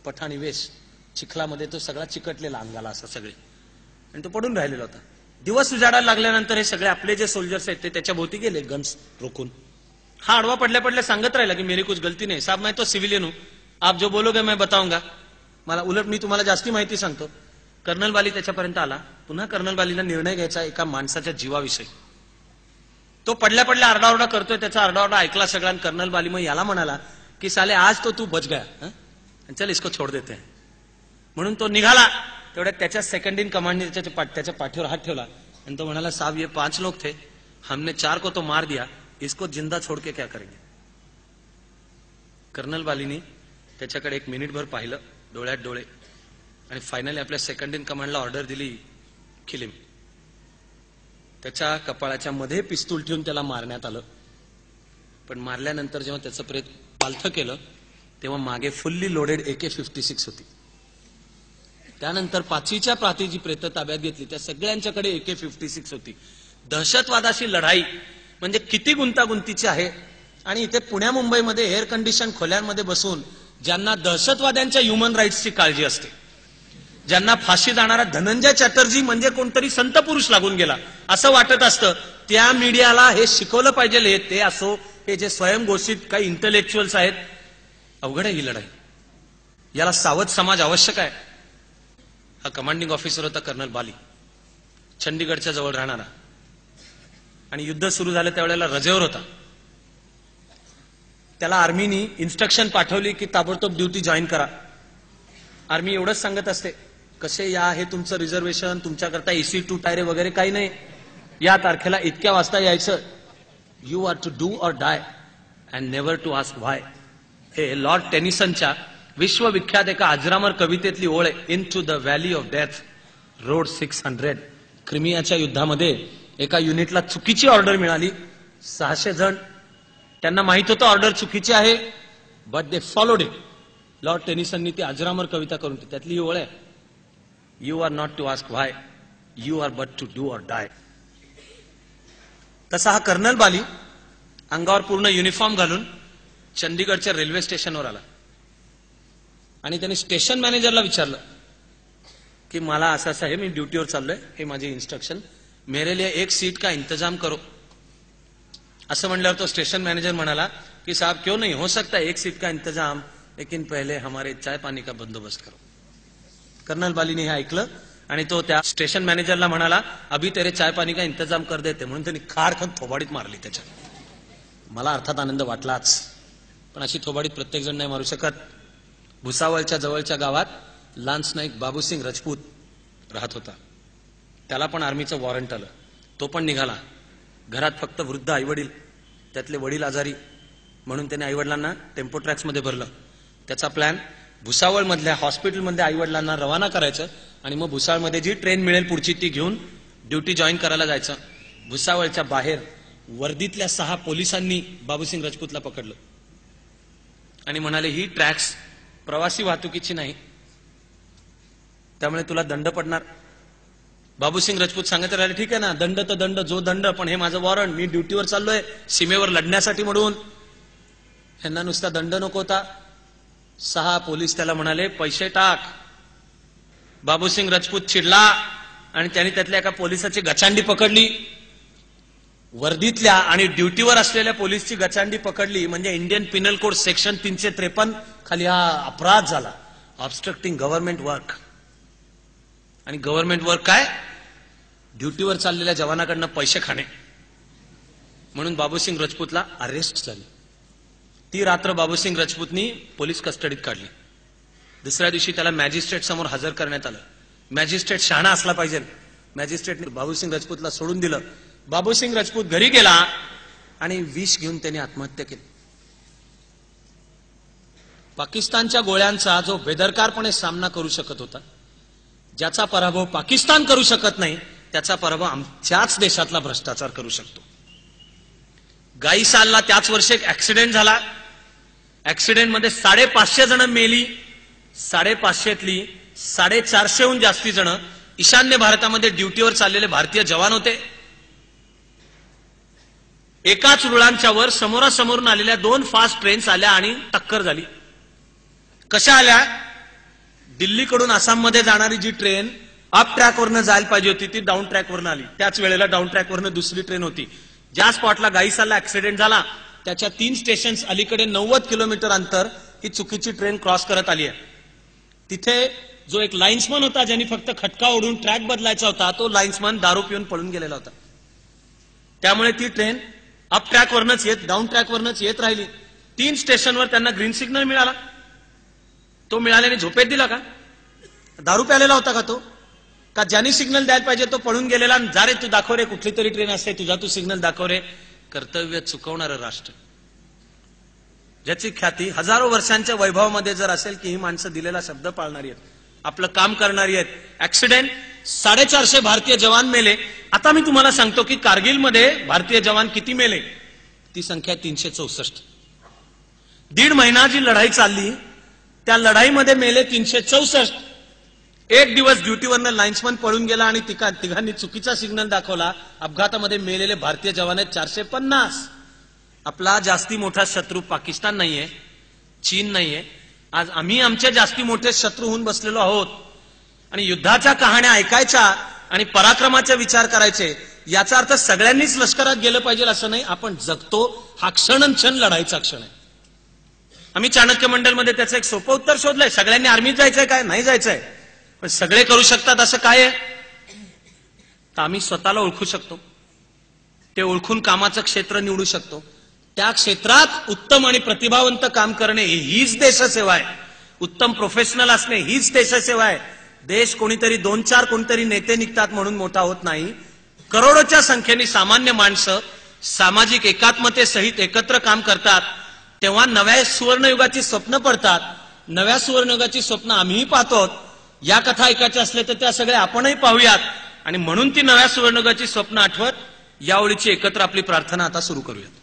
पठाणी वेश, चिखलामध्ये तो सगळा चिकटलेला अंगाला असा सगळे, आणि तो पडून राहिलेला होता. दिवस उजाडायला लागल्यानंतर हे सगळे आपले जे सोल्जर्स आहेत ते त्याच्या भोवती गेले गन्स रोखून. हा आडवा पडल्या पडल्या सांगत राहिला की मेरी कुछ गलती नाही साहब, मैं तो सिविलियन हूं, आप जो बोलोगे मैं बताऊंगा. मला उलट मी तुम्हाला जास्ती माहिती सांगतो. कर्नल बाली त्याच्यापर्यंत आला. पुन्हा कर्नल बालीला निर्णय घ्यायचा एका माणसाच्या जीवाविषयी. तो पडल्या पडल्या आरडाओरडा करतोय, त्याचा आरडाओरडा ऐकला सगळा. कर्नल बाली मग याला म्हणाला की साले आज तो तू बच गया, चल इसको छोड़ देते हैं. म्हणून तो निघाला. तेवढ्यात त्याच्या सेकंड इन कमांडने त्याच्या पाठीवर हात ठेवला आणि तो म्हणाला, साहब ये 5 लोग थे, हमने 4 को तो मार दिया, इसको जिंदा छोड़ के क्या करेंगे. कर्नल बालीनी त्याच्याकडे 1 मिनिटभर पाहिलं, डोळ्यात डोळे, आणि फायनली आपल्या सेकंड इन कमांडला ऑर्डर दिली, किल हिम. त्याच्या कपाळाच्या मध्ये पिस्तूल ठेवून त्याला मारण्यात आलं. पण मारल्यानंतर जेव्हा त्याचं प्रेत पालथं केलं तेव्हा मागे फुल्ली लोडेड AK-56 होती. त्यानंतर 5वीच्या प्रांती जी प्रेत ताब्यात घेतली त्या सगळ्यांच्याकडे AK-56 होती. दहशतवादाशी लढाई म्हणजे किती गुंतागुंतीची आहे. आणि इथे पुण्या मुंबईमध्ये एअर कंडिशन खोल्यांमध्ये बसून ज्यांना दहशतवाद्यांच्या ह्युमन राईट्सची काळजी असते, ज्यांना फाशी जाणारा धनंजय चॅटर्जी म्हणजे कोणतरी संत पुरुष लागून गेला असं वाटत असतं, त्या मीडियाला हे शिकवलं पाहिजे. ते असो हे जे स्वयंघोषित काही इंटलेक्च्युअल्स आहेत. अवघड आहे ही लढाई, याला सावध समाज आवश्यक आहे. हा कमांडिंग ऑफिसर होता कर्नल बाली, चंडीगडच्या जवळ राहणारा, आणि युद्ध सुरू झालं त्यावेळेला रजेवर होता. त्याला आर्मीनी इन्स्ट्रक्शन पाठवली की ताबडतोब ड्युटी जॉईन करा. आर्मी एवढंच सांगत असते, कसे या, हे तुमचं रिझर्वेशन, तुमच्याकरता AC2 टायरे वगैरे काही नाही, या तारखेला इतक्या वाजता यायचं. You are to do or die and never to ask why. हे लॉर्ड टेनिसनच्या विश्वविख्यात एका अजरामर कवितेतली ओळ आहे. Into the valley of death rode 600. क्रिमियाच्या युद्धामध्ये एका युनिटला चुकीची ऑर्डर मिळाली. 600 जण, त्यांना माहित होतं ऑर्डर चुकीची आहे, but they followed it. Lord टेनिसननी ती अजरामर कविता करून त्यातली ही ओळ आहे, you are not to ask why, you are but to do or die. तसा हा कर्नल बाली अंगावर पूर्ण युनिफॉर्म घालून चंदीगडच्या रेल्वे स्टेशनवर आला आणि त्यांनी स्टेशन मॅनेजरला विचारलं की मला असं असं आहे, मी ड्युटीवर चाललोय, हे माझे इन्स्ट्रक्शन, मेरे लिए 1 सीट का इंतजाम करो. असं म्हणल्यावर तो स्टेशन मॅनेजर म्हणाला की साहब क्यों नहीं, हो सकता है 1 सीट का इंतजाम, लेकिन पहले हमारे चाय पानी का बंदोबस्त करो. कर्नल बालीने हे ऐकलं आणि तो त्या स्टेशन मॅनेजरला म्हणाला, अभी तेरे चाय पानी का इंतजाम कर देते. म्हणून त्यांनी खाडखन थोबाडीत मारली त्याच्या. मला अर्थात आनंद वाटलाच, पण अशी थोबाडीत प्रत्येक जण नाही मारू शकत. भुसावळच्या जवळच्या गावात लान्स नाईक बाबूसिंग राजपूत राहत होता. त्याला पण आर्मीचं वॉरंट आलं. तो पण निघाला. घरात फक्त वृद्ध आईवडील, त्यातले वडील आजारी, म्हणून त्याने आईवडिलांना टेम्पो ट्रॅक्समध्ये भरलं. त्याचा प्लॅन भुसावळ मधल्या हॉस्पिटलमध्ये आईवडिलांना रवाना करायचं आणि मग भुसावळमध्ये जी ट्रेन मिळेल पुढची ती घेऊन ड्युटी जॉईन करायला जायचं. भुसावळच्या बाहेर वर्दीतल्या 6 पोलिसांनी बाबूसिंग राजपूतला पकडलं आणि म्हणाले, ही ट्रॅक्स प्रवासी वाहतुकीची नाही, त्यामुळे तुला दंड पडणार. बाबूसिंग राजपूत सांगत राहिले, ठीक आहे ना, दंड तर दंड, जो दंड, पण हे माझं वॉरंट, मी ड्युटीवर चाललोय सीमेवर लढण्यासाठी म्हणून, ह्यांना नुसता दंड नको होता. 6 पोलीस त्याला म्हणाले, पैसे टाक. बाबूसिंग राजपूत चिडला आणि त्यांनी त्यातल्या एका पोलिसाची गचांडी पकडली. वर्दीतल्या आणि ड्युटीवर असलेल्या पोलीसची गचांडी पकडली म्हणजे इंडियन पिनल कोड सेक्शन 353 खाली हा अपराध झाला, ऑब्स्ट्रक्टिंग गव्हर्नमेंट वर्क. आणि गव्हर्नमेंट वर्क काय, ड्युटीवर चाललेल्या जवानाकडनं पैसे खाणे. म्हणून बाबूसिंग राजपूतला अरेस्ट झाली. ती रात्र बाबूसिंग राजपूतनी पोलीस कस्टडीत काढली. दुसऱ्या दिवशी त्याला मॅजिस्ट्रेट समोर हजर करण्यात आलं. मॅजिस्ट्रेट शहाणा असला पाहिजे. मॅजिस्ट्रेटने बाबूसिंग राजपूतला सोडून दिलं. बाबूसिंग राजपूत घरी गेला आणि विष घेऊन त्याने आत्महत्या केली. पाकिस्तानच्या गोळ्यांचा जो बेदरकारपणे सामना करू शकत होता, ज्याचा पराभव पाकिस्तान करू शकत नाही, त्याचा पराभव आमच्याच देशातला भ्रष्टाचार करू शकतो. गाईसालला त्याच वर्षी एक ऍक्सिडेंट झाला. ऍक्सिडेंटमध्ये 550 जण मेली. 550तली 450हून जास्ती जण ईशान्य भारतामध्ये ड्युटीवर चाललेले भारतीय जवान होते. एकाच रुळांच्या वर समोरासमोरून आलेल्या 2 फास्ट ट्रेन्स आल्या आणि टक्कर झाली. कशा आल्या, दिल्लीकडून आसाममध्ये जाणारी जी ट्रेन अप ट्रॅकवरनं जायला पाहिजे होती ती डाऊन ट्रॅकवरनं आली. त्याच वेळेला डाऊन ट्रॅकवरनं दुसरी ट्रेन होती. ज्या स्पॉटला गाईसाला ऍक्सिडेंट झाला त्याच्या 3 स्टेशन्स अलीकडे 90 किलोमीटर अंतर ही चुकीची ट्रेन क्रॉस करत आली आहे. तिथे जो एक लाईन्समन होता ज्यांनी फक्त खटका ओढून ट्रॅक बदलायचा होता तो लाईन्समन दारू पिऊन पळून गेलेला होता. त्यामुळे ती ट्रेन अप ट्रॅकवरनच येत डाऊन ट्रॅकवरनच येत राहिली. 3 स्टेशनवर त्यांना ग्रीन सिग्नल मिळाला. तो मिळाल्याने झोपेत दिला का? दारू प्यालेला होता का तो? का ज्यांनी सिग्नल द्यायला पाहिजे तो पळून गेलेला? जा रे तू दाखव रे, कुठली तरी ट्रेन असते तुझा तू सिग्नल दाखव रे. कर्तव्य चुकवणारं राष्ट्र ज्याची ख्याती हजारो वर्षांच्या वैभवामध्ये जर असेल की ही माणसं दिलेला शब्द पाळणारी आहेत, आपलं काम करणारी आहेत. ऍक्सिडेंट 450 भारतीय जवान मेले. आता मी तुम्हाला सांगतो की कारगिलमध्ये भारतीय जवान किती मेले. ती संख्या 364. 1.5 महिना जी लढाई चालली त्या लढाईमध्ये मेले 364. एक दिवस ड्युटीवरनं लाईन्समन पळून गेला आणि तिघांनी चुकीचा सिग्नल दाखवला. अपघातामध्ये मेलेले भारतीय जवान आहेत 450. आपला जास्ती मोठा शत्रू पाकिस्तान नाहीये, चीन नाहीये. आज आम्ही आमचे जास्ती मोठे शत्रू होऊन बसलेलो आहोत आणि युद्धाच्या कहाण्या ऐकायच्या आणि पराक्रमाचे विचार करायचे. याचा अर्थ सगळ्यांनीच लष्करात गेलं पाहिजे असं नाही. आपण जगतो हा क्षण लढाईचा क्षण आहे. आम्ही चाणक्य मंडलमध्ये त्याचं एक सोपं उत्तर शोधलंय. सगळ्यांनी आर्मीत जायचंय काय? नाही जायचंय. पण सगळे करू शकतात असं काय आहे? तर आम्ही स्वतःला ओळखू शकतो. ते ओळखून कामाचं क्षेत्र निवडू शकतो. त्या क्षेत्रात उत्तम आणि प्रतिभावंत काम करणे हीच देशसेवा आहे. उत्तम प्रोफेशनल असणे हीच देशसेवा आहे. देश कोणीतरी 2-4 कोणीतरी नेते निघतात म्हणून मोठा होत नाही. करोडोच्या संख्येने सामान्य माणसं सामाजिक एकात्मतेसहित एकत्र काम करतात तेव्हा नव्या सुवर्णयुगाची स्वप्न पडतात. नव्या सुवर्णयुगाची स्वप्न आम्हीही पाहतो. या कथा ऐकायच्या असल्या तर त्या सगळ्या आपणही पाहूयात आणि म्हणून ती नव्या सुवर्णयुगाची स्वप्न आठवत या ओळीची एकत्र आपली प्रार्थना आता सुरू करूयात.